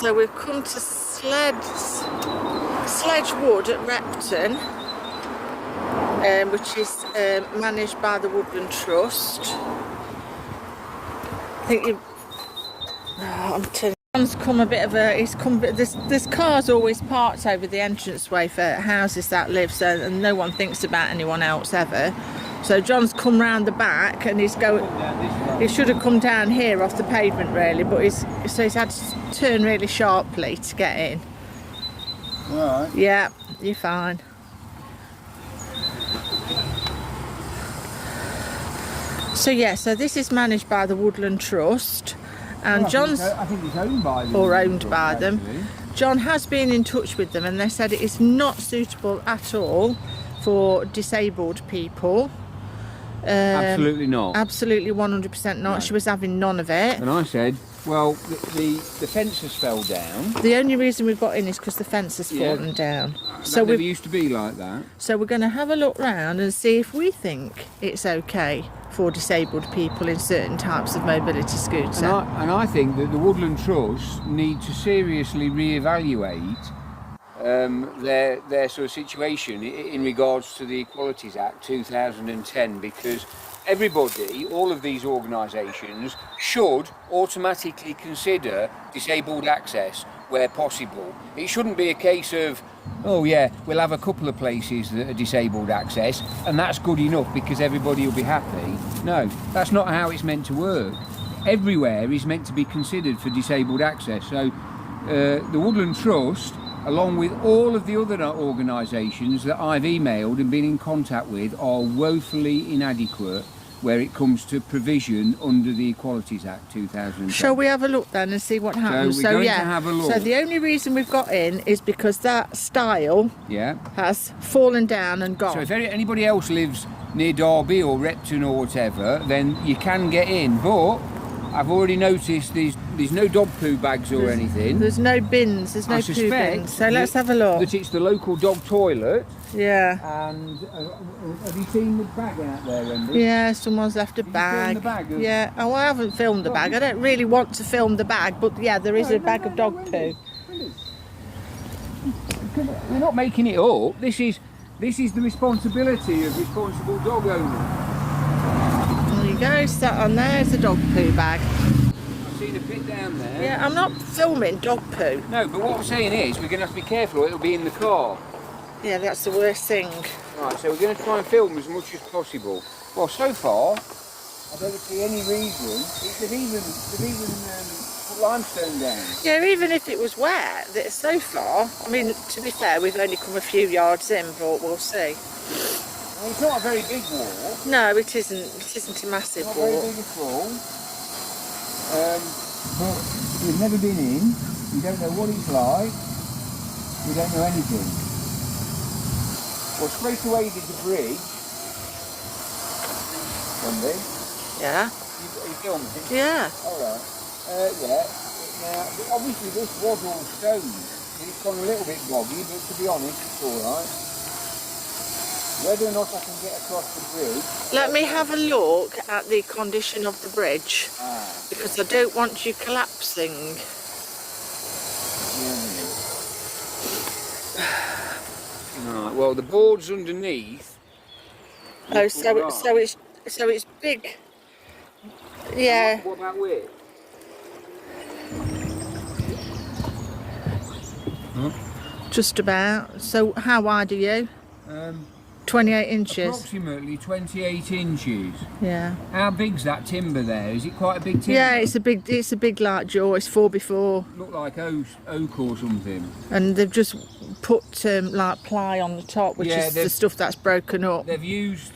So we've come to Sledge Wood at Repton, which is managed by the Woodland Trust. I think you. Oh, I'm telling you, John's come a bit of a. He's come. There's cars always parked over the entranceway for houses that live, so and no one thinks about anyone else ever. So John's come round the back, and he's going. He should have come down here off the pavement really, but he's had to turn really sharply to get in. All right. Yeah, you're fine. So yeah, so this is managed by the Woodland Trust, and John's I think it's owned by them. or owned by them. John has been in touch with them, and they said it is not suitable at all for disabled people. Absolutely not. Absolutely 100% not. No. She was having none of it. And I said, well, the fences fell down. The only reason we've got in is because the fence has fallen down. So we used to be like that. So we're going to have a look round and see if we think it's okay for disabled people in certain types of mobility scooter. And I think that the Woodland Trust need to seriously reevaluate their sort of situation in regards to the Equalities Act 2010, because everybody, all of these organisations, should automatically consider disabled access where possible. It shouldn't be a case of, oh yeah, we'll have a couple of places that are disabled access and that's good enough because everybody will be happy. No, that's not how it's meant to work. Everywhere is meant to be considered for disabled access. So the Woodland Trust, along with all of the other organisations that I've emailed and been in contact with, are woefully inadequate where it comes to provision under the Equalities Act 2010. Shall we have a look then and see what happens? So we're going to have a look. So the only reason we've got in is because that stile has fallen down and gone. So if anybody else lives near Derby or Repton or whatever, then you can get in. But I've already noticed there's no dog poo bags or anything. There's no bins, there's no poo bins. So let's have a look. That it's the local dog toilet. Yeah. And have you seen the bag out there, Wendy? Yeah, someone's left a bag. You filmed the bag? Yeah. Oh, I haven't filmed the bag. I don't really want to film the bag, but yeah, there is a bag of dog poo. We're not making it up. This is the responsibility of responsible dog owners. There you go, sat on there is a dog poo bag. I've seen a bit down there. Yeah, I'm not filming dog poo. No, but what I'm saying is we're going to have to be careful or it'll be in the car. Yeah, that's the worst thing. Right, so we're going to try and film as much as possible. Well, so far, I don't see any reason. They've even put limestone down. Yeah, even if it was wet, so far, I mean, to be fair, we've only come a few yards in, but we'll see. Well, it's not a very big walk. No, it isn't. It isn't a massive walk. Not very big at all. But we've never been in. We don't know what it's like. We don't know anything. Well, straight away there's a bridge. Wendy? Yeah. You filming? Yeah. Alright. Yeah. Now, obviously this was all stone. It's gone a little bit boggy, but to be honest, it's alright. Whether or not I can get across the bridge... Let me have a look at the condition of the bridge, because I don't want you collapsing. Right, well, the boards underneath... Oh, so it's big. Yeah. What about width? Just about. So how wide are you? 28 inches. Approximately 28 inches. Yeah. How big's that timber there? Is it quite a big timber? Yeah, it's a big like jaw. It's 4x4. Look like oak or something. And they've just put like ply on the top, which is the stuff that's broken up. They've used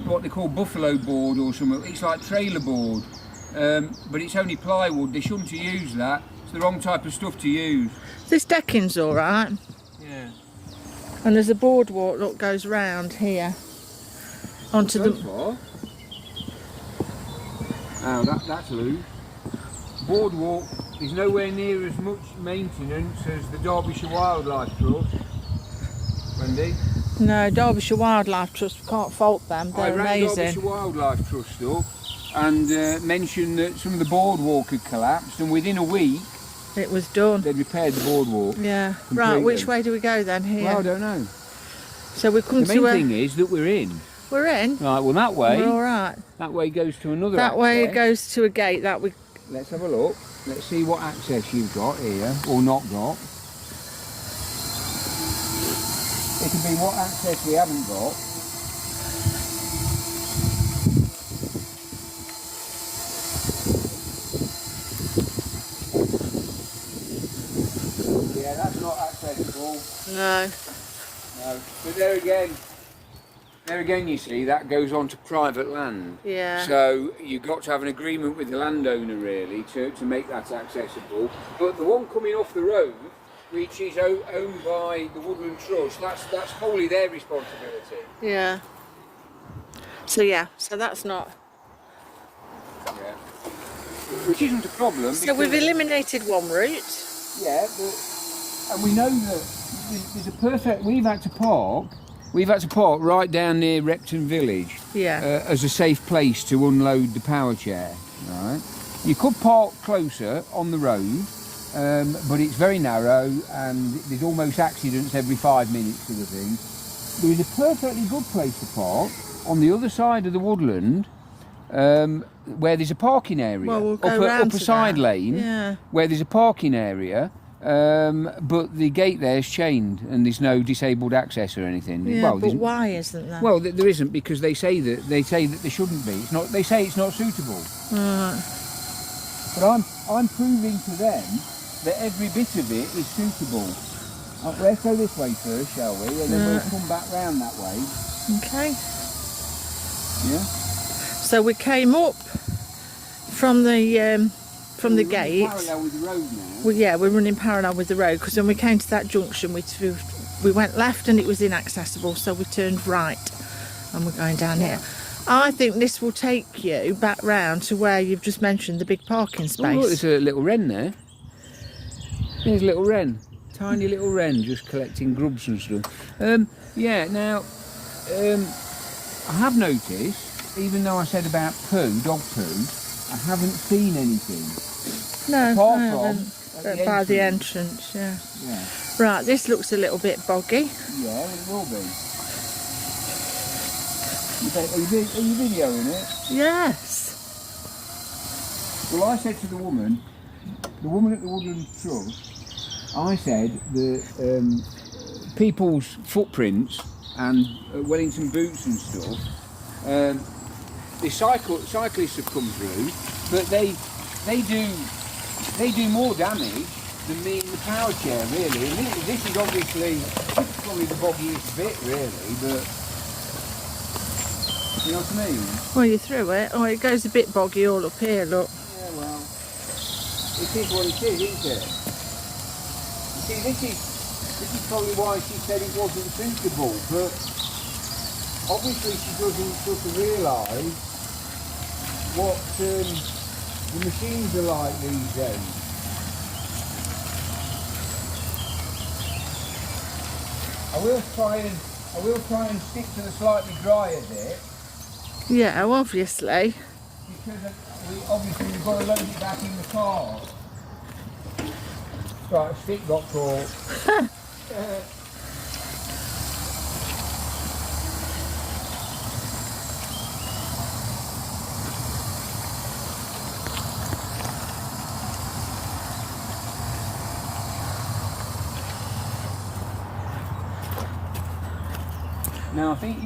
what they call buffalo board or something. It's like trailer board, but it's only plywood. They shouldn't have used that. It's the wrong type of stuff to use. This decking's all right. Yeah. And there's a boardwalk that goes round here onto the. Far. Oh, that's loose. Boardwalk is nowhere near as much maintenance as the Derbyshire Wildlife Trust. Wendy? No, Derbyshire Wildlife Trust, we can't fault them. They're amazing. Derbyshire Wildlife Trust up and mentioned that some of the boardwalk had collapsed, and within a week It was done. They'd repaired the boardwalk. Yeah. Completely. Right, which way do we go then here? Well, I don't know. So we come The to main thing is that we're in. We're in? Right, well that way. We're alright. That way goes to another That access. way it goes to a gate that we... Let's have a look. Let's see what access you've got here, or not got. It can be what access we haven't got. Yeah, that's not accessible. No. No. But there again you see, that goes on to private land. Yeah. So you've got to have an agreement with the landowner really to make that accessible. But the one coming off the road, which is owned by the Woodland Trust, that's wholly their responsibility. Yeah. So that's not... Yeah. Which isn't a problem. So we've eliminated one route. Yeah, and we know that there's a perfect... We've had to park right down near Repton village. Yeah. As a safe place to unload the power chair. Right. You could park closer on the road, but it's very narrow and there's almost accidents every 5 minutes sort of thing. There is a perfectly good place to park on the other side of the woodland, where there's a parking area. Well, we'll go round up a to side that. lane, Yeah. where there's a parking area. But the gate there is chained and there's no disabled access or anything. Yeah, well, but why isn't there? well, there isn't, because they say that there shouldn't be. It's not. They say it's not suitable. Right. But I'm proving to them that every bit of it is suitable. Let's go this way first, shall we? And then we'll come back round that way. Okay. Yeah. So we came up from the gate. Parallel with the road now. Well, yeah, we're running parallel with the road because when we came to that junction, we went left and it was inaccessible, so we turned right and we're going down here. I think this will take you back round to where you've just mentioned the big parking space. Oh, look, there's a little wren there. There's a little wren. Tiny little wren just collecting grubs and stuff. Yeah, now, I have noticed, even though I said about dog poo, I haven't seen anything. No, Apart I from haven't. By the entrance, yeah. Yeah. Right, this looks a little bit boggy. Yeah, well, it will be. Are you videoing it? Yes. Well, I said to the woman at the Woodland Trust, I said that people's footprints and Wellington boots and stuff, the cyclists have come through, but they do more damage than me in the power chair, really. And this is obviously probably the boggiest bit, really, but you know what I mean? Well, you threw it. Oh, it goes a bit boggy all up here, look. Yeah, well, it is what it is, isn't it? You see, this is probably why she said it wasn't suitable, but obviously she doesn't sort of realise what the machines are like these days. I will try and stick to the slightly drier bit. Yeah, obviously. Because we've got to load it back in the car. Right, a stick got caught. Now I think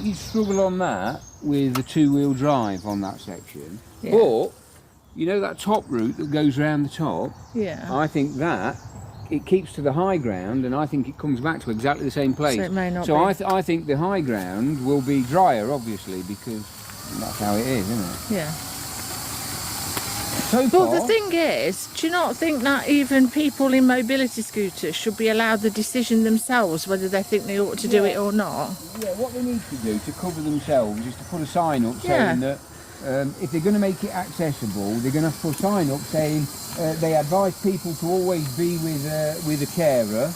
you'd struggle on that with the two-wheel drive on that section. Yeah. But you know that top route that goes around the top? Yeah. I think that it keeps to the high ground, and I think it comes back to exactly the same place. So it may not So be. I think the high ground will be drier, obviously, because that's how it is, isn't it? Yeah. So But far, the thing is, do you not think that even people in mobility scooters should be allowed the decision themselves whether they think they ought to do it or not? yeah, what they need to do to cover themselves is to put a sign up Yeah. saying that if they're going to make it accessible, they're going to have to put a sign up saying they advise people to always be with a carer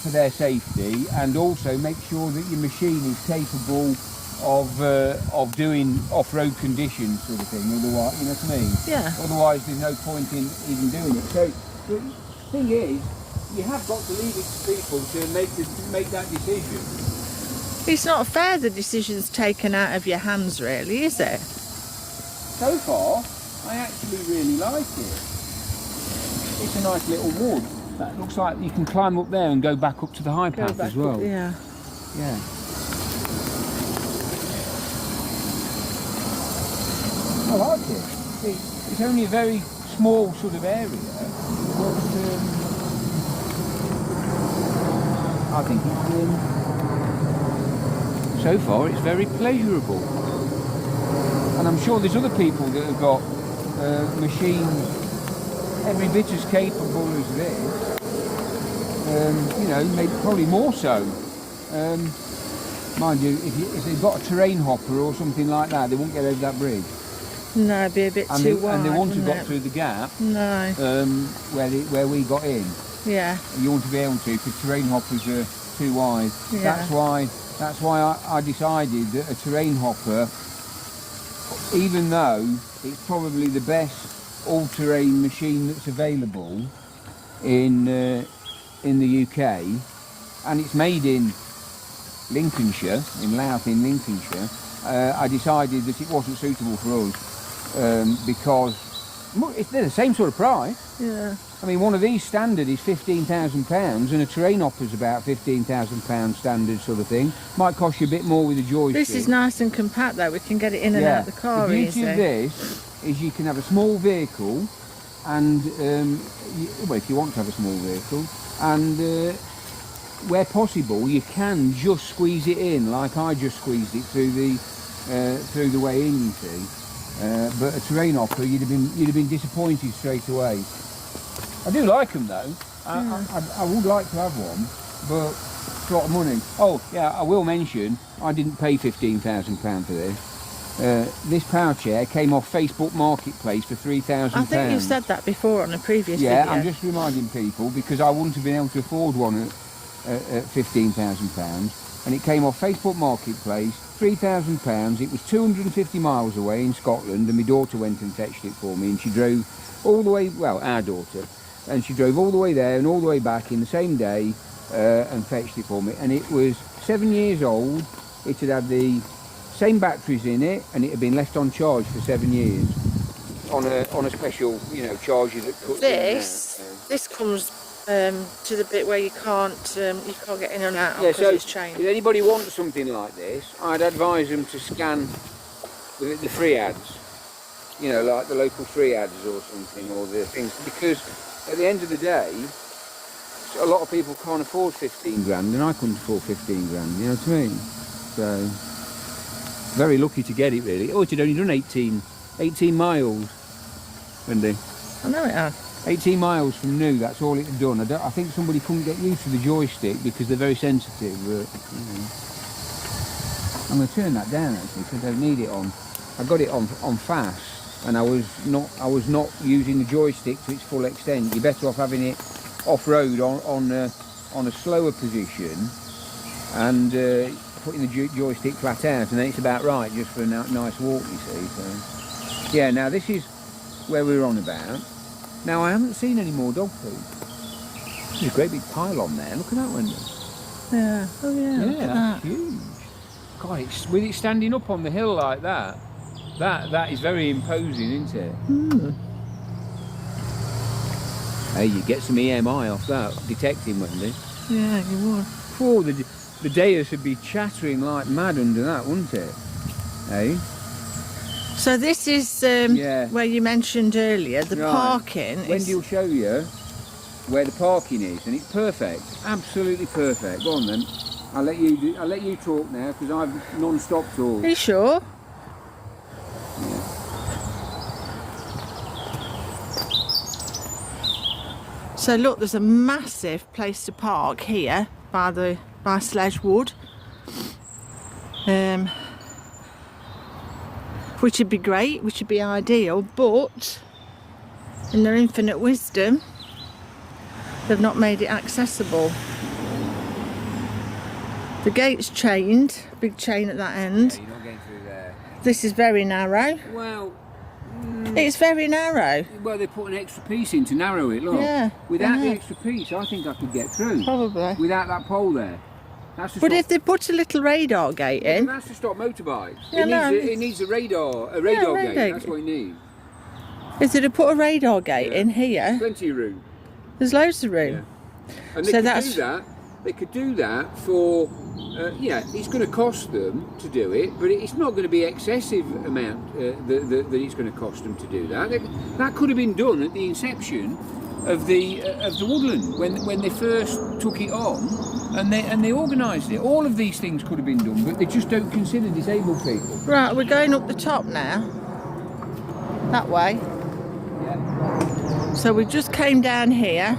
for their safety, and also make sure that your machine is capable of doing off-road conditions sort of thing. Otherwise, you know what I mean? Yeah. Otherwise, there's no point in even doing it. So the thing is, you have got to leave it to people to make that decision. It's not fair the decision's taken out of your hands, really, is it? So far, I actually really like it. It's a nice little wood. That looks like you can climb up there and go back up to the high path as well. Yeah. Yeah. I like it. It's only a very small sort of area, but I think it's so far it's very pleasurable, and I'm sure there's other people that have got machines every bit as capable as this. You know, maybe probably more so. Mind you, if they've got a terrain hopper or something like that, they won't get over that bridge. No, it'd be a bit too wide. And they wouldn't have got it? through the gap. No. Where we got in. Yeah. You want to be able to, because terrain hoppers are too wide. Yeah. That's why I decided that a terrain hopper, even though it's probably the best all-terrain machine that's available in the UK, and it's made in Lincolnshire, in Louth in Lincolnshire, I decided that it wasn't suitable for us because they're the same sort of price. Yeah. I mean, one of these standard is £15,000, and a terrain hopper's about £15,000 standard sort of thing. Might cost you a bit more with a joystick. This is nice and compact though. We can get it in and out of the car easy. easy. The beauty of this is you can have a small vehicle, and well, if you want to have a small vehicle, and where possible, you can just squeeze it in, like I just squeezed it through the way in. You see. But a terrain hopper, you'd have been disappointed straight away. I do like them though. I would like to have one, but it's a lot of money. Oh yeah, I will mention I didn't pay £15,000 for this. This power chair came off Facebook Marketplace for £3,000. I think you've said that before on a previous video. Yeah, I'm just reminding people because I wouldn't have been able to afford one at £15,000, and it came off Facebook Marketplace. £3,000. It was 250 miles away in Scotland, and my daughter went and fetched it for me, and she drove all the way, well, our daughter, and she drove all the way there and all the way back in the same day and fetched it for me, and it was 7 years old. It had the same batteries in it, and it had been left on charge for 7 years on a special, you know, charger that cuts This comes to the bit where you can't get in and out because it's chained. If anybody wants something like this, I'd advise them to scan the free ads, you know, like the local free ads or something, or the things, because at the end of the day, a lot of people can't afford 15 grand, and I couldn't afford 15 grand, you know what I mean? So, very lucky to get it really. Oh, it had only done 18 miles, Wendy. I know it had. 18 miles from New, that's all it had done. I think somebody couldn't get used to the joystick because they're very sensitive, but, you know. I'm going to turn that down actually because I don't need it on. I got it on fast, and I was not using the joystick to its full extent. You're better off having it off-road on a slower position and putting the joystick flat out, and then it's about right just for a nice walk, you see. So, yeah, now this is where we're on about. Now, I haven't seen any more dog poop. There's a great big pile on there. Look at that window. Yeah. Oh yeah. Yeah, look at that's that. huge. God, with it standing up on the hill like that, that is very imposing, isn't it? Hey, you get some EMI off that detecting, Wendy. Yeah, you would. Oh, the Deus would be chattering like mad under that, wouldn't it? Hey? So this is where you mentioned earlier the parking. Wendy will show you where the parking is, and it's perfect, absolutely perfect. Go on then. I'll let you talk now because I've non-stop talked. Are you sure? Yeah. So look, there's a massive place to park here by Sledge Wood. Which would be great, which would be ideal, but in their infinite wisdom, they've not made it accessible. The gate's chained, big chain at that end. Yeah, you're not getting through there. This is very narrow. Well, It's very narrow. well, they put an extra piece in to narrow it, look. Yeah. Without the yeah. extra piece, I think I could get through. Probably. Without that pole there. That's to But stop, if they put a little radar gate in, that's to stop motorbikes. Yeah, It needs a radar radar gate. gate. That's what it needs. if they'd have put a radar gate Yeah. in here, Plenty of room. there's loads of room. Yeah. And they So could that's- do that. They could do that for, it's going to cost them to do it, but it's not going to be excessive amount that it's going to cost them to do that. That could have been done at the inception of the woodland when they first took it on, and they organised it. All of these things could have been done, but they just don't consider disabled people. Right, we're going up the top now. That way. Yeah. So we just came down here,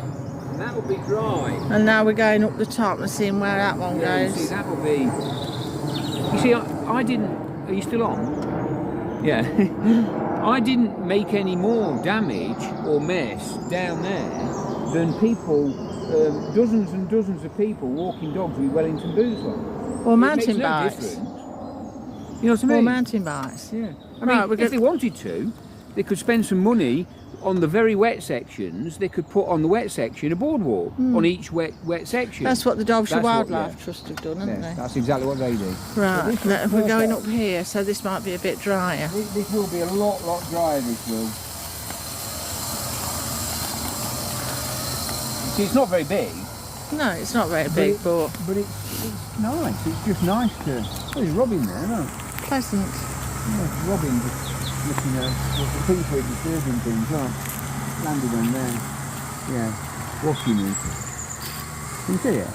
And that will be dry. and now we're going up the top and seeing where that one Yeah, you goes. see, that will be. You see, I didn't. Are you still on? Yeah. I didn't make any more damage or mess down there than people, dozens and dozens of people walking dogs with Wellington boots on. Or It mountain makes no bikes. difference. You know what I mean? Or mountain bikes. Yeah. I Right, mean, we're if they wanted to, they could spend some money on the very wet sections. They could put on the wet section a boardwalk on each wet section. That's what the Derbyshire That's what- Wildlife yeah. Trust have done, haven't Yeah, they? that's exactly what they do. Right, this look, looks we're going perfect. up here, so this might be a bit drier. This will be a lot drier, this will. See, it's not very big, No, it's not very big, but but it's nice. It's just nice to. Oh, there's Robin there, no? pleasant. Yeah, Robin just looking at the people disturbing things, right? Landed on there. Yeah, watching it. Can you see it?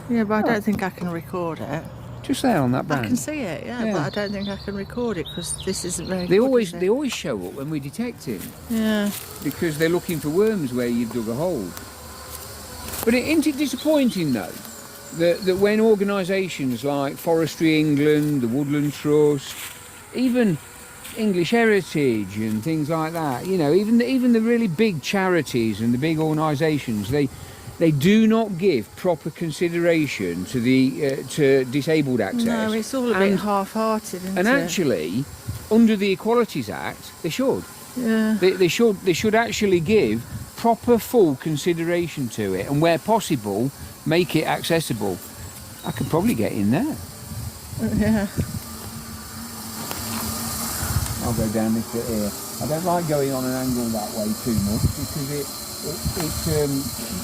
Yeah, but I don't think I can record it. Just there on that I band. can see it, yeah, Yeah. but I don't think I can record it because this isn't very They good, always is it? they always show up when we're detecting, Yeah. because they're looking for worms where you've dug a hole. But isn't it disappointing though that when organisations like Forestry England, the Woodland Trust, even English Heritage and things like that, you know, even the really big charities and the big organisations, they do not give proper consideration to the to disabled access. No, it's all a bit half-hearted, isn't And it? actually, under the Equalities Act, they should. Yeah. They should actually give proper full consideration to it, and where possible, make it accessible. I could probably get in there. Yeah. I'll go down this bit here. I don't like going on an angle that way too much because it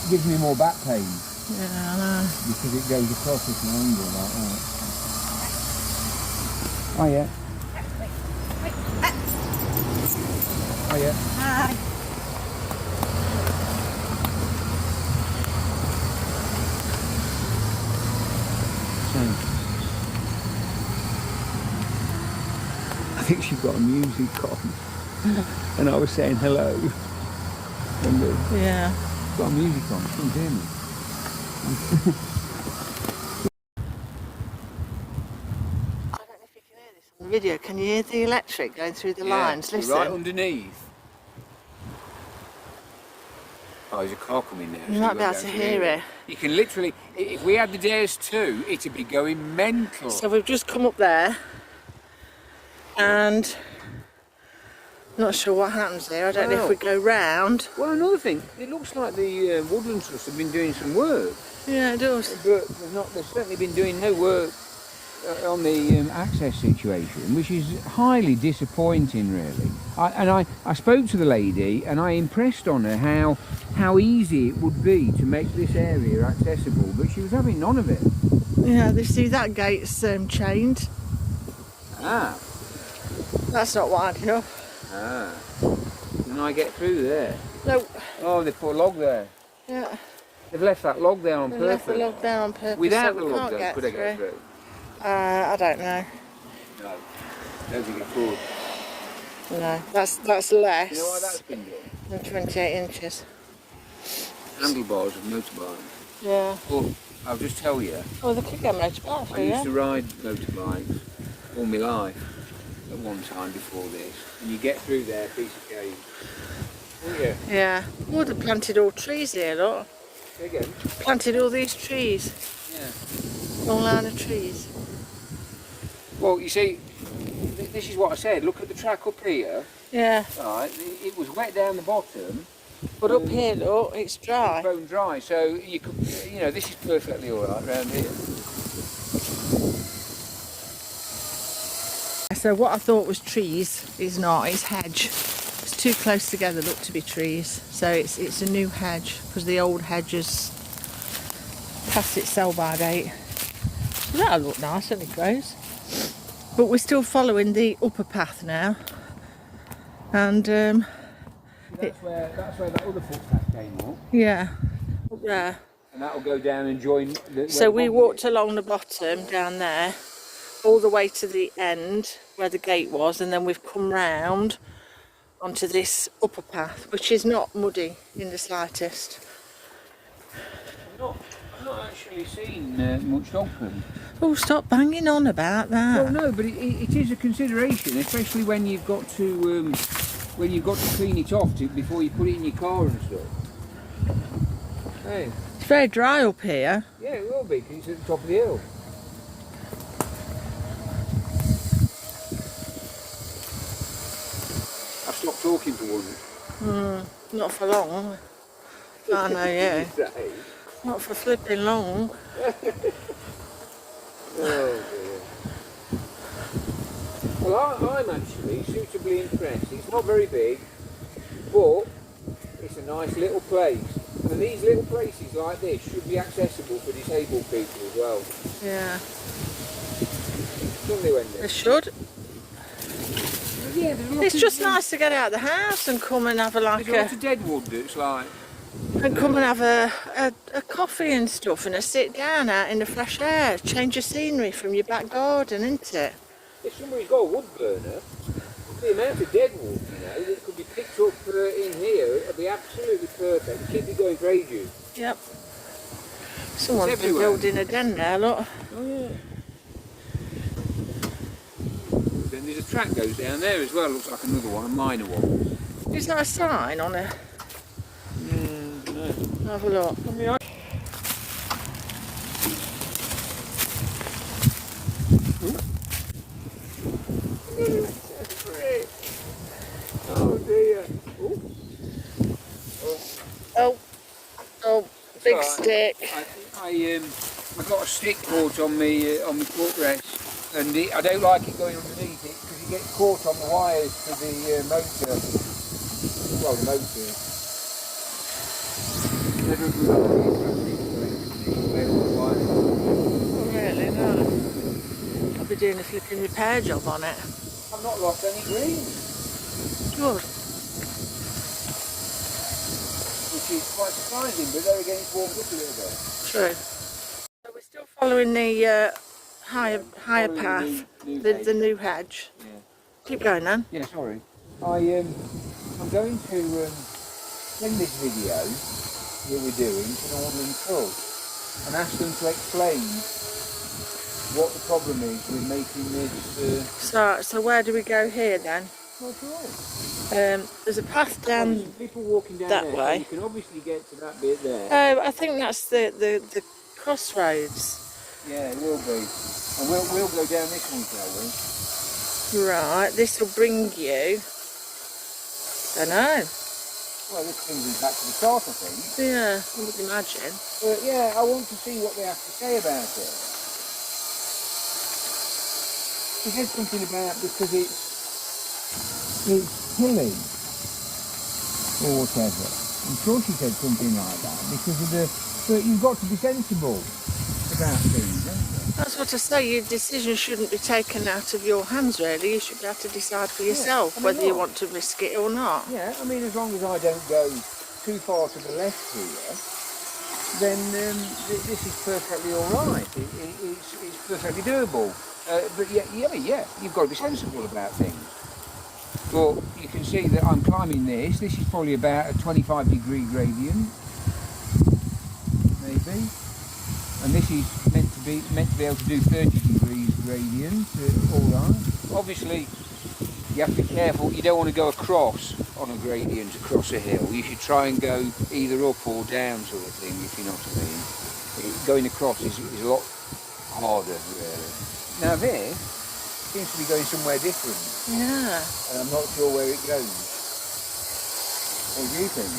gives me more back pain Yeah, I know. because it goes across at an angle like that. Oh yeah. Oh yeah. Hi. I think she's got a music on, and I was saying hello. And Yeah. she's got a music on. She can't hear me. I don't know if you can hear this on the video. Can you hear the electric going through the lines? Yeah, Listen. right underneath. Oh, there's a car coming now. You might be able to hear it. You can literally, if we had the Dares 2, it'd be going mental. So we've just come up there, and not sure what happens here. I don't know if we go round. Well, another thing, it looks like the Woodland Trust have been doing some work, Yeah, it does. but they've certainly been doing no work on the access situation, which is highly disappointing, really. I spoke to the lady and I impressed on her how easy it would be to make this area accessible, but she was having none of it. Yeah, you see that gate's chained. Ah, That's not wide enough. can I get through there? No. Oh, they put a log there. Yeah. They've left that log there on They purpose. left the log there on purpose. Without so the we log can't there, get could I get through? I don't know. No, don't think it could. No, that's less You know why that's been done? than 28 inches. Handlebars of motorbikes. Yeah. But I'll just tell you, Oh, they could get motorbike I for used you. to ride motorbikes all my life at one time before this, and you get through there, piece of cake. Oh yeah. Yeah. Would have planted all trees here, look. Again. Planted all these trees. Yeah. Long line of trees. Well, you see, this is what I said. Look at the track up here. Yeah. Right, it was wet down the bottom. But up here, look, it's dry. It's bone dry, so you could, you know, this is perfectly all right around here. So what I thought was trees is not, it's hedge. It's too close together, look, to be trees. So it's a new hedge, because the old hedge is past its sell-by date. So that'll look nice when it grows. But we're still following the upper path now. And That's where that other footpath came up. yeah, up there. And that'll go down and join So we walked along the bottom down there, all the way to the end where the gate was, and then we've come round onto this upper path, which is not muddy in the slightest. I've not actually seen much dog poo. Oh, stop banging on about that. Well, no, but it is a consideration, especially when you've got to clean it off before you put it in your car and stuff. Hey. It's very dry up here. Yeah, it will be, because it's at the top of the hill. I've stopped talking for once. Not for long. I know, yeah. Not for flipping long. Oh dear. Well, I'm actually suitably impressed. It's not very big, but it's a nice little place. And these little places like this should be accessible for disabled people as well. Yeah. Shouldn't they, Wendy? They should. Yeah, It's just nice to get out of the house and come and have a There's a lot of dead wood that's like... and come and have a coffee and stuff and a sit down out in the fresh air. Change your scenery from your back garden, isn't it? If somebody's got a wood burner, the amount of dead wood, you know, that could be picked up in here would be absolutely perfect. Keep it going for ages. Yep. Someone's been building a den there, look. Oh yeah. Then there's a track goes down there as well. Looks like another one, a minor one. Is that a sign on it? No. Have a look. Oh dear. Oh, big Right. stick. I got a stick caught on my footrest, and I don't like it going underneath it because it gets caught on the wires to the motor. Well, the motor. Never good Oh, really? No. I'll be doing a flipping repair job on it. I've not lost any green, Good. which is quite surprising, but there again it's warmed up a little bit. True. So we're still following the higher following path, the the new hedge. Yeah. Keep going then. Yeah, sorry. I'm going to send this video that we're doing to the Woodland Trust and ask them to explain what the problem is with making this. So where do we go here then? There's a path down People walking down that there, way. so you can obviously get to that bit there. I think that's the crossroads. Yeah, it will be. And we'll go down this one, shall we? Right, this will bring you. Don't know. Well, this brings us back to the start, I think. Yeah, I would imagine. But yeah, I want to see what they have to say about it. She said something about because it's hilly or whatever. I'm sure she said something like that because of the. But you've got to be sensible about things, haven't you? That's what I say. Your decision shouldn't be taken out of your hands, really. You should be able to decide for yourself I mean, whether you look. want to risk it or not. Yeah, I mean, as long as I don't go too far to the left here, then this is perfectly all right. It's perfectly doable. But yeah, you've got to be sensible about things. But you can see that I'm climbing this. This is probably about a 25-degree gradient, maybe. And this is meant to be able to do 30 degrees gradient. All right. Obviously, you have to be careful. You don't want to go across on a gradient across a hill. You should try and go either up or down, sort of thing, if you know what I mean. Going across is a lot harder, really. Now this seems to be going somewhere different. Yeah. And I'm not sure where it goes. What do you think?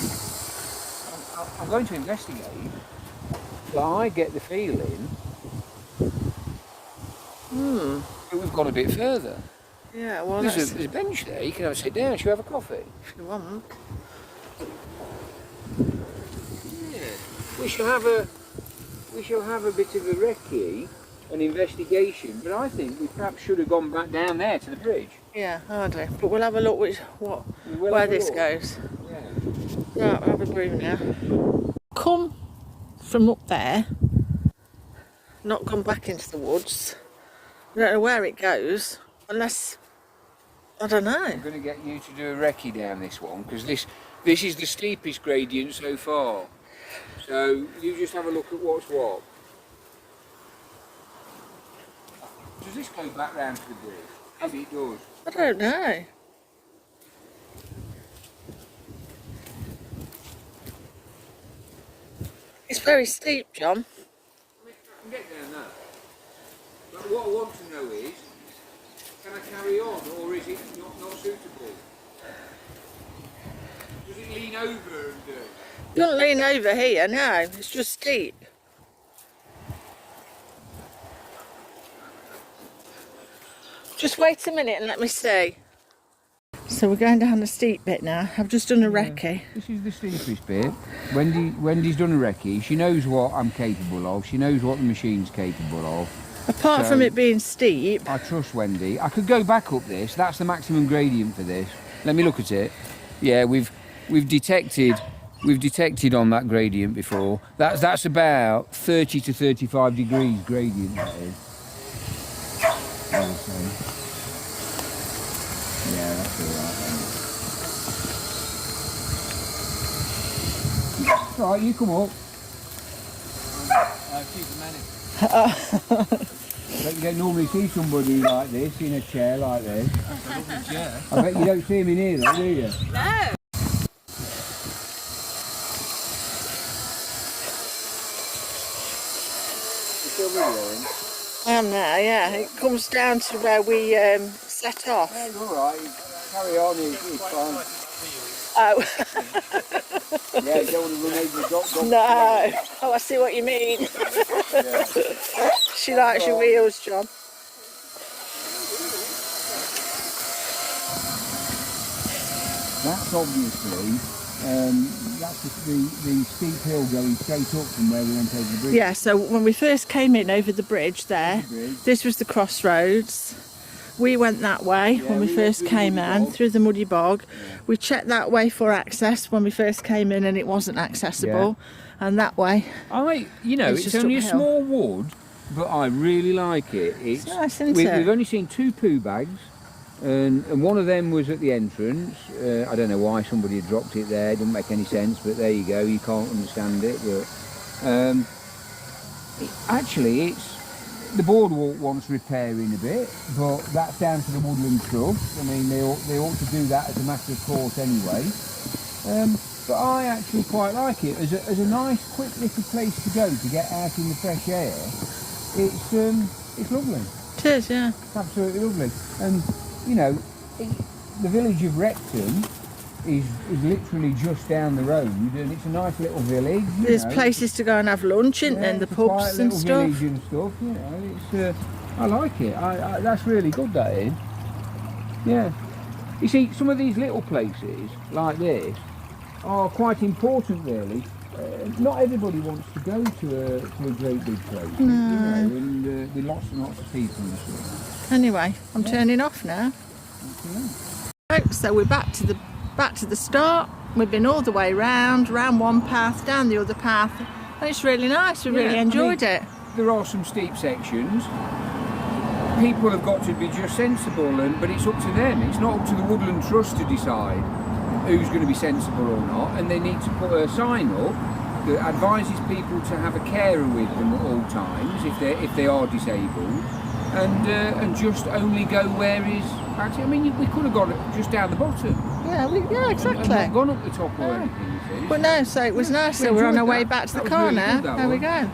I'm going to investigate, but I get the feeling that we've gone a bit further. Yeah, well, There's a bench there, you can have a sit down, should we have a coffee? if you want. Yeah. We shall have a bit of a recce, an investigation, but I think we perhaps should have gone back down there to the bridge. Yeah, hardly. But we'll have a look where this goes. Yeah. Right, we'll have a brew now. Come from up there, not come back into the woods. I don't know where it goes, unless, I don't know. I'm going to get you to do a recce down this one, because this is the steepest gradient so far. So you just have a look at what's what. Does this go back round to the bridge? Maybe it does. I don't know. It's very steep, John. I can get down that. But what I want to know is, can I carry on, or is it not suitable? Does it lean over and do it? You don't lean over here, no. It's just steep. Just wait a minute and let me see. So we're going down the steep bit now. I've just done a recce. This is the steepest bit. Wendy's done a recce. She knows what I'm capable of. She knows what the machine's capable of. Apart from it being steep. I trust Wendy. I could go back up this. That's the maximum gradient for this. Let me look at it. Yeah, we've detected on that gradient before. That's about 30 to 35 degrees gradient, that is. Yeah, that's alright. Right, you come up. But you don't normally see somebody like this in a chair like this. I bet you don't see him in here though, do you? No. I am now, yeah. It comes down to where we set off. Yeah, it's alright. Carry on, it's fine. Oh. Yeah, you don't want to run over the dog. No. Oh, I see what you mean. Yeah. She likes your wheels, John. That's obviously, that's the steep hill going straight up from where we went over the bridge. Yeah, so when we first came in over the bridge there, this was the crossroads. We went that way when we first came in, through the muddy bog. Yeah. We checked that way for access when we first came in and it wasn't accessible. Yeah. And that way... it's only a small wood, but I really like it. It's nice, isn't it? We've only seen 2 poo bags, and one of them was at the entrance. I don't know why somebody had dropped it there, it doesn't make any sense, but there you go, you can't understand it. But the boardwalk wants repairing a bit, but that's down to the Woodland Trust. I mean, they ought to do that as a matter of course anyway. But I actually quite like it as a nice, quick little place to go to get out in the fresh air. It's lovely. It is, yeah. It's absolutely lovely. And the village of Repton is literally just down the road, and it's a nice little village. There's places to go and have lunch, isn't there? And the pubs and stuff. Village and stuff. I like it. That's really good. That is. Yeah. You see, some of these little places like this are quite important, really. Not everybody wants to go to a great big place, and with lots and lots of people and stuff. Anyway, I'm turning off now. Right, so we're back to the start. We've been all the way round one path, down the other path, and it's really nice. We really enjoyed it. There are some steep sections. People have got to be just sensible, but it's up to them. It's not up to the Woodland Trust to decide who's going to be sensible or not, and they need to put a sign up that advises people to have a carer with them at all times if they are disabled, and just only go where is actually. I mean, we could have got it just down the bottom. Yeah, exactly. And not gone up the top or anything. You see. But no, so it was nice. So we're on our way back to the car now. There we go.